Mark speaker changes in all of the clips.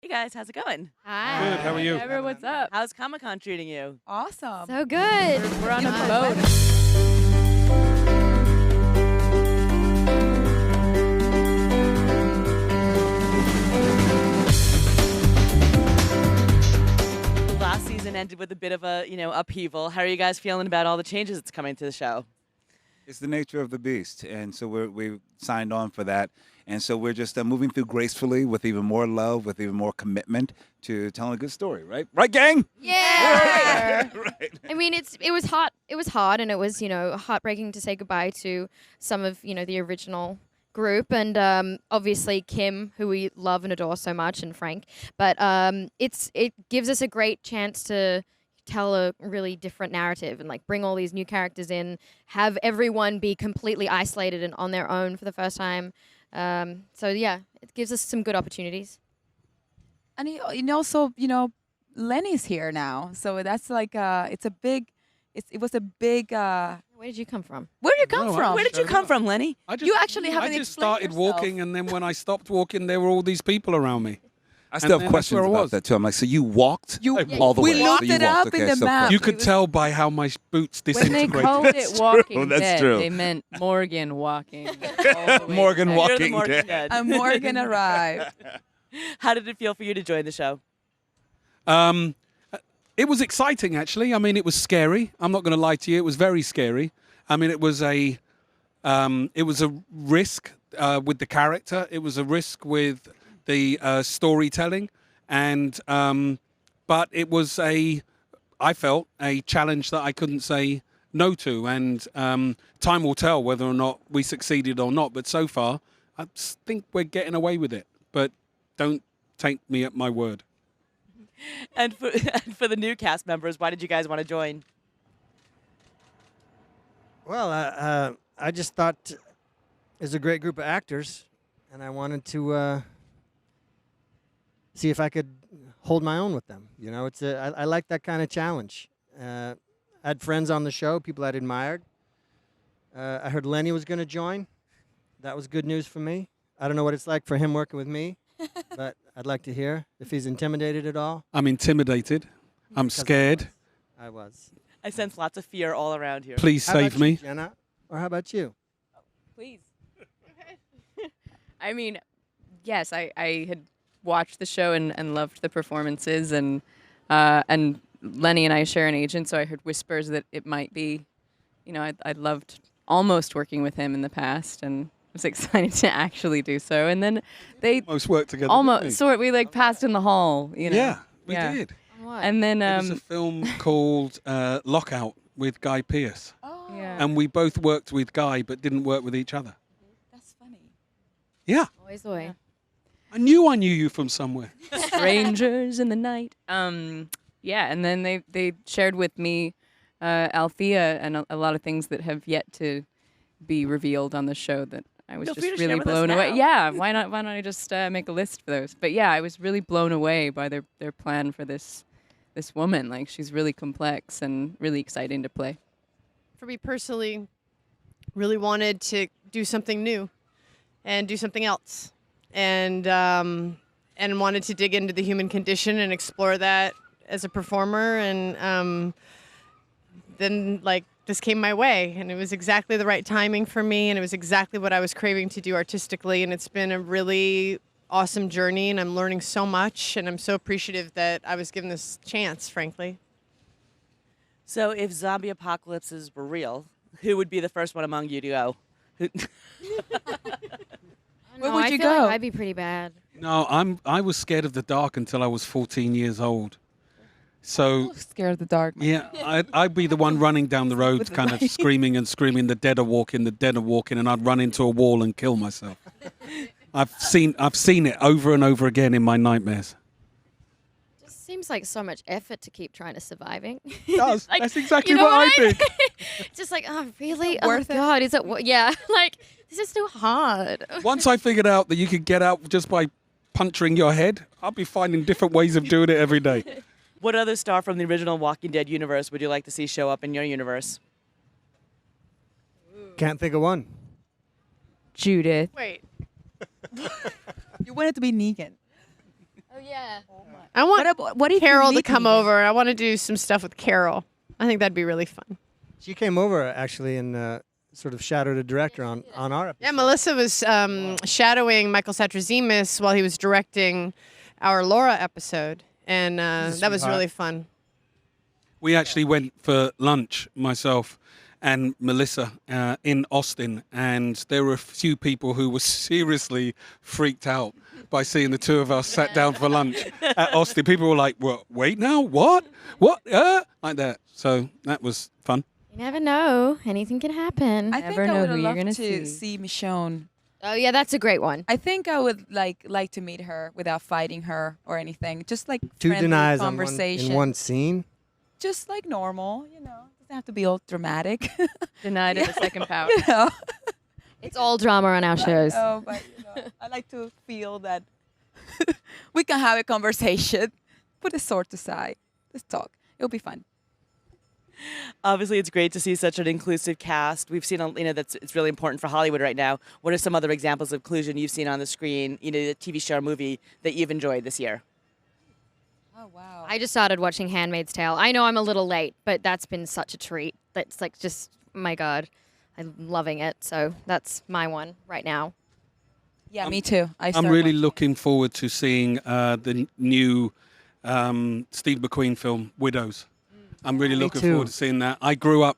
Speaker 1: Hey guys, how's it going?
Speaker 2: Hi.
Speaker 3: Good, how are you?
Speaker 2: Trevor, what's up?
Speaker 1: How's Comic-Con treating you?
Speaker 4: Awesome.
Speaker 2: So good.
Speaker 4: We're on a
Speaker 2: Good.
Speaker 4: boat.
Speaker 1: Last season ended with a bit of a, upheaval. How are you guys feeling about all the changes that's coming to the show?
Speaker 3: It's the nature of the beast, and so we signed on for that. And so we're just moving through gracefully with even more love, with even more commitment to telling a good story, right? Right, gang?
Speaker 2: Yeah.
Speaker 3: Right.
Speaker 2: I mean, it was hot. It was hard, and it was heartbreaking to say goodbye to some of the original group, and obviously Kim, who we love and adore so much, and Frank. But it gives us a great chance to tell a really different narrative and bring all these new characters in, have everyone be completely isolated and on their own for the first time. So yeah, it gives us some good opportunities.
Speaker 4: And also, Lenny's here now. So that's it was a big,
Speaker 2: Where did you come from?
Speaker 4: where did you come
Speaker 5: No,
Speaker 4: from?
Speaker 1: Where did you come from, Lenny?
Speaker 5: I
Speaker 4: You actually haven't
Speaker 5: I just
Speaker 4: explained
Speaker 5: started
Speaker 4: yourself.
Speaker 5: walking, and then when I stopped walking, there were all these people around me.
Speaker 3: I still have
Speaker 5: that's
Speaker 3: questions
Speaker 5: where I
Speaker 3: about
Speaker 5: was.
Speaker 3: that, too. I'm like, so you walked
Speaker 4: You-
Speaker 3: all the
Speaker 4: we
Speaker 3: way?
Speaker 4: looked
Speaker 3: so you
Speaker 4: it
Speaker 3: walked.
Speaker 4: up in
Speaker 3: Okay,
Speaker 4: the
Speaker 3: so
Speaker 4: map.
Speaker 3: far.
Speaker 5: You
Speaker 4: It
Speaker 5: could
Speaker 4: was-
Speaker 5: tell by how my boots
Speaker 6: When they
Speaker 5: disintegrated.
Speaker 6: called it
Speaker 3: That's
Speaker 6: Walking
Speaker 3: true, that's
Speaker 6: Dead,
Speaker 3: true.
Speaker 6: they meant Morgan walking.
Speaker 3: Morgan
Speaker 1: You're the
Speaker 3: Walking
Speaker 1: Morgan
Speaker 3: Dead.
Speaker 1: Dead.
Speaker 4: And Morgan arrived.
Speaker 1: How did it feel for you to join the show?
Speaker 5: It was exciting, actually. I mean, it was scary. I'm not going to lie to you. It was very scary. I mean, it was a risk with the character. It was a risk with the storytelling, and but it was I felt a challenge that I couldn't say no to. And time will tell whether or not we succeeded or not. But so far, I think we're getting away with it. But don't take me at my word.
Speaker 1: And for the new cast members, why did you guys want to join?
Speaker 7: Well, I just thought it's a great group of actors, and I wanted to see if I could hold my own with them. I like that kind of challenge. I had friends on the show, people I'd admired. I heard Lenny was going to join. That was good news for me. I don't know what it's like for him working with me, but I'd like to hear if he's intimidated at all.
Speaker 5: I'm intimidated. I'm scared.
Speaker 7: I was.
Speaker 1: I sense lots of fear all around here.
Speaker 5: Please
Speaker 7: How
Speaker 5: save
Speaker 7: about you,
Speaker 5: me.
Speaker 7: Jenna? Or how about you?
Speaker 6: Please. I mean, yes, I had watched the show and loved the performances, and Lenny and I share an agent, so I heard whispers that it might be, I loved almost working with him in the past, and was excited to actually do so. And then they
Speaker 5: Almost worked together.
Speaker 6: almost we passed in the hall,
Speaker 5: Yeah, we
Speaker 6: Yeah.
Speaker 5: did.
Speaker 2: What?
Speaker 6: And then
Speaker 5: It was a film called Lockout with Guy Pearce.
Speaker 4: Oh,
Speaker 6: Yeah.
Speaker 5: And we both worked with Guy but didn't work with each other.
Speaker 4: that's funny.
Speaker 5: Yeah.
Speaker 2: Always the way.
Speaker 5: I knew you from somewhere.
Speaker 6: strangers in the night. Yeah, and then they shared with me Althea and a lot of things that have yet to be revealed on the show that I was
Speaker 1: Feel free
Speaker 6: just
Speaker 1: to share
Speaker 6: really
Speaker 1: with us
Speaker 6: blown away.
Speaker 1: now.
Speaker 6: Yeah, why not I just make a list for those? But yeah, I was really blown away by their plan for this woman. Like, she's really complex and really exciting to play.
Speaker 8: For me personally, really wanted to do something new and do something else, and wanted to dig into the human condition and explore that as a performer. And then this came my way, and it was exactly the right timing for me, and it was exactly what I was craving to do artistically. And it's been a really awesome journey, and I'm learning so much, and I'm so appreciative that I was given this chance, frankly.
Speaker 1: So if zombie apocalypses were real, who would be the first one among you to go?
Speaker 2: I
Speaker 4: Where
Speaker 2: know,
Speaker 4: would
Speaker 2: I
Speaker 4: you
Speaker 2: feel like
Speaker 4: go?
Speaker 2: I'd be pretty bad.
Speaker 5: No, I was scared of the dark until I was 14 years old. So
Speaker 4: Scared of the dark.
Speaker 5: yeah, I'd be the one running down the road, kind of screaming and screaming. The dead are walking, and I'd run into a wall and kill myself. I've seen it over and over again in my nightmares.
Speaker 2: Just seems like so much effort to keep trying to surviving.
Speaker 5: Does.
Speaker 2: Like,
Speaker 5: That's exactly
Speaker 2: you know
Speaker 5: what I
Speaker 2: what?
Speaker 5: did.
Speaker 2: Just like, oh, really?
Speaker 4: Worth
Speaker 2: Oh,
Speaker 4: it?
Speaker 2: God, is it? Yeah, like, this is too hard.
Speaker 5: Once I figured out that you could get out just by puncturing your head, I'll be finding different ways of doing it every day.
Speaker 1: What other star from the original Walking Dead universe would you like to see show up in your universe?
Speaker 7: Can't think of one.
Speaker 6: Judith.
Speaker 8: Wait.
Speaker 4: You wanted to be Negan.
Speaker 2: Oh yeah.
Speaker 8: I want
Speaker 4: What if you
Speaker 8: Carol to
Speaker 4: meet
Speaker 8: come
Speaker 4: me then?
Speaker 8: over. I want to do some stuff with Carol. I think that'd be really fun.
Speaker 7: She came over actually and sort of shadowed a director on our episode.
Speaker 8: Yeah, Melissa was shadowing Michael Satrazemis while he was directing our Laura episode, and that was really fun.
Speaker 5: We actually went for lunch, myself and Melissa, in Austin, and there were a few people who were seriously freaked out by seeing the two of us sat down for lunch at Austin. People were like, "Well, wait now, what? Like that." So that was fun.
Speaker 2: You never know. Anything can happen.
Speaker 4: I
Speaker 6: Never
Speaker 4: think I
Speaker 6: know
Speaker 4: would
Speaker 6: who you're
Speaker 4: love
Speaker 6: gonna
Speaker 4: to
Speaker 6: see.
Speaker 4: Michonne.
Speaker 2: Oh yeah, that's a great one.
Speaker 4: I think I would like to meet her without fighting her or anything. Just like
Speaker 7: Two
Speaker 4: friendly
Speaker 7: denies
Speaker 4: conversation.
Speaker 7: in one scene.
Speaker 4: Just like normal, you know. Doesn't have to be all dramatic.
Speaker 6: Denied in the second power.
Speaker 4: you know.
Speaker 2: It's all drama on our shows.
Speaker 4: Oh, but I like to feel that we can have a conversation. Put a sword aside. Let's talk. It'll be fun.
Speaker 1: Obviously, it's great to see such an inclusive cast. We've seen, that's it's really important for Hollywood right now. What are some other examples of inclusion you've seen on the screen, the TV show or movie that you've enjoyed this year?
Speaker 4: Oh wow.
Speaker 2: I just started watching Handmaid's Tale. I know I'm a little late, but that's been such a treat. That's like just, oh my God, I'm loving it. So that's my one right now.
Speaker 4: Yeah, me too.
Speaker 5: I'm really looking forward to seeing the new Steve McQueen film, Widows. I'm really looking
Speaker 7: too.
Speaker 5: forward to seeing that. I grew up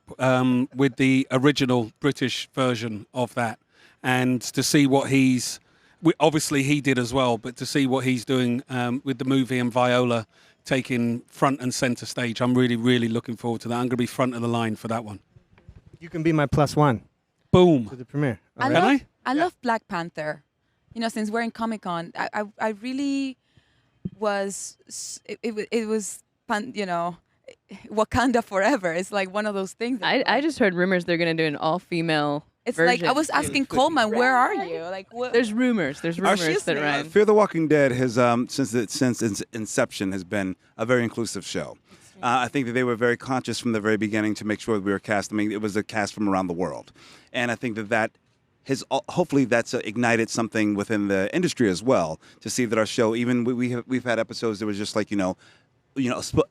Speaker 5: with the original British version of that, and to see what obviously he did as well, but to see what he's doing with the movie and Viola taking front and center stage, I'm really, really looking forward to that. I'm going to be front of the line for that one.
Speaker 7: You can be my +1
Speaker 5: Boom.
Speaker 7: to the premiere.
Speaker 4: I
Speaker 7: All
Speaker 5: Can
Speaker 7: right?
Speaker 5: I?
Speaker 4: I love Black Panther. You know, since we're in Comic-Con, I really was. It was fun. You know, Wakanda forever. It's like one of those things.
Speaker 6: I just heard rumors they're going to do an all-female
Speaker 4: It's
Speaker 6: version.
Speaker 4: like I was asking Coleman, where are you? Like, what?
Speaker 6: There's rumors. There's rumors that Ryan.
Speaker 3: Fear the Walking Dead has, since its inception, has been a very inclusive show. I think that they were very conscious from the very beginning to make sure that we were cast. I mean, it was a cast from around the world, and I think that has hopefully that's ignited something within the industry as well. To see that our show, even we've had episodes that was just like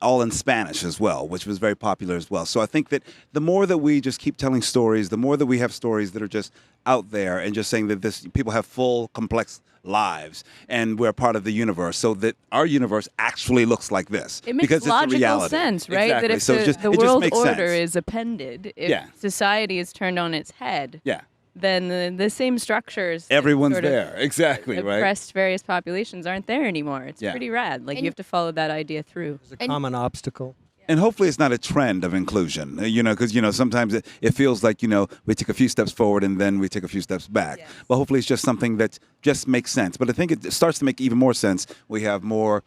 Speaker 3: all in Spanish as well, which was very popular as well. So I think that the more that we just keep telling stories, the more that we have stories that are just out there and just saying that people have full, complex lives and we're part of the universe, so that our universe actually looks like this.
Speaker 6: It makes
Speaker 3: because it's a
Speaker 6: logical
Speaker 3: reality.
Speaker 6: sense, right?
Speaker 3: Exactly.
Speaker 6: That if
Speaker 3: So it just
Speaker 6: the
Speaker 3: makes
Speaker 6: world
Speaker 3: sense.
Speaker 6: order is appended, if society is turned on its head,
Speaker 3: Yeah.
Speaker 6: then the same structures. that
Speaker 3: Everyone's
Speaker 6: sort of
Speaker 3: there. Exactly, right?
Speaker 6: Oppressed various populations aren't there anymore. It's
Speaker 3: Yeah.
Speaker 6: pretty rad. Like
Speaker 2: And-
Speaker 6: you have to follow that idea through.
Speaker 7: There's a common obstacle.
Speaker 3: And hopefully it's not a trend of inclusion, because, sometimes it feels like, we take a few steps forward and then we take a few steps back.
Speaker 4: Yes.
Speaker 3: But hopefully it's just something that just makes sense. But I think it starts to make even more sense. We have more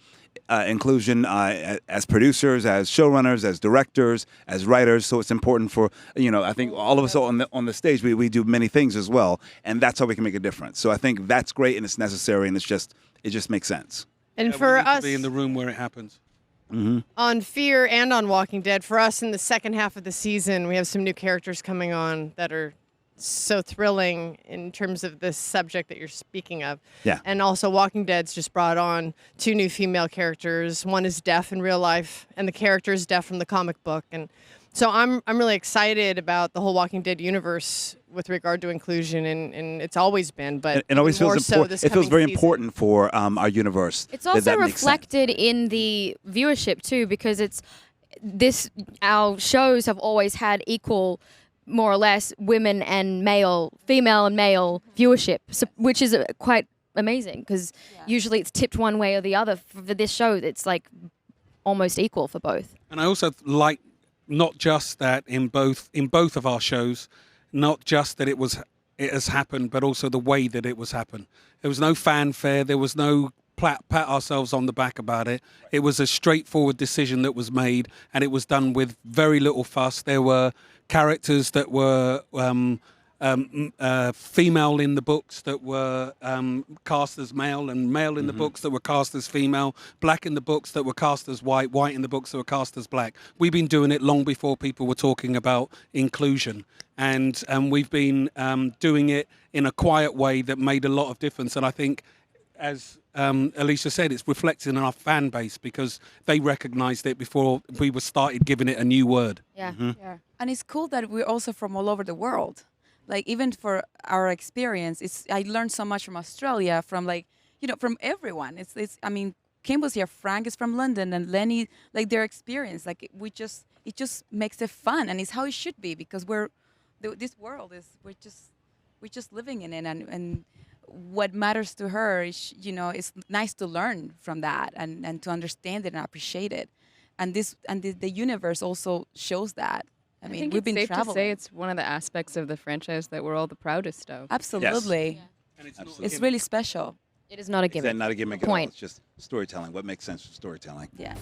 Speaker 3: inclusion as producers, as showrunners, as directors, as writers. So it's important for, I think all of us on the stage, we do many things as well. And that's how we can make a difference. So I think that's great and it's necessary and it just makes sense.
Speaker 8: And
Speaker 5: Yeah, we
Speaker 8: for
Speaker 5: need to
Speaker 8: us,
Speaker 5: be in the room where it happens.
Speaker 8: on Fear and on Walking Dead, for us in the second half of the season, we have some new characters coming on that are so thrilling in terms of this subject that you're speaking of.
Speaker 3: Yeah.
Speaker 8: And also Walking Dead's just brought on 2 new female characters. One is deaf in real life, and the character is deaf from the comic book. And so I'm really excited about the whole Walking Dead universe with regard to inclusion, and it's always been, but
Speaker 3: It always
Speaker 8: more
Speaker 3: feels
Speaker 8: so
Speaker 3: important.
Speaker 8: this
Speaker 3: It feels
Speaker 8: coming
Speaker 3: very
Speaker 8: season.
Speaker 3: important for our universe.
Speaker 2: It's
Speaker 3: that
Speaker 2: also
Speaker 3: that makes sense.
Speaker 2: reflected in the viewership too, because our shows have always had equal, more or less, female and male viewership, so, which is quite amazing because usually it's tipped one way or the other. For this show, it's like almost equal for both.
Speaker 5: And I also like not just that in both of our shows, not just that it has happened, but also the way that it was happened. There was no fanfare. There was no pat ourselves on the back about it. It was a straightforward decision that was made, and it was done with very little fuss. There were characters that were female in the books that were cast as male, and male in the books that were cast as female, black in the books that were cast as white, white in the books that were cast as black. We've been doing it long before people were talking about inclusion, and we've been doing it in a quiet way that made a lot of difference. And I think, as Alicia said, it's reflected in our fan base because they recognized it before we were started giving it a new word.
Speaker 2: Yeah.
Speaker 6: Yeah.
Speaker 4: And it's cool that we're also from all over the world. Like even for our experience, I learned so much from Australia, from from everyone. It's I mean, Kim was here, Frank is from London, and Lenny, like their experience, like it just makes it fun, and it's how it should be because this world is we're just living in it, and what matters to her is it's nice to learn from that and to understand it and appreciate it, and the universe also shows that. I mean,
Speaker 6: think
Speaker 4: we've
Speaker 6: it's
Speaker 4: been
Speaker 6: safe
Speaker 4: traveling.
Speaker 6: to say it's one of the aspects of the franchise that we're all the proudest of.
Speaker 4: Absolutely.
Speaker 5: And it's
Speaker 3: Absolutely.
Speaker 4: It's really special.
Speaker 2: It is not a
Speaker 3: Is
Speaker 2: gimmick.
Speaker 3: that not a gimmick at all?
Speaker 2: Point.
Speaker 3: It's just storytelling. What makes sense for storytelling?
Speaker 4: Yes.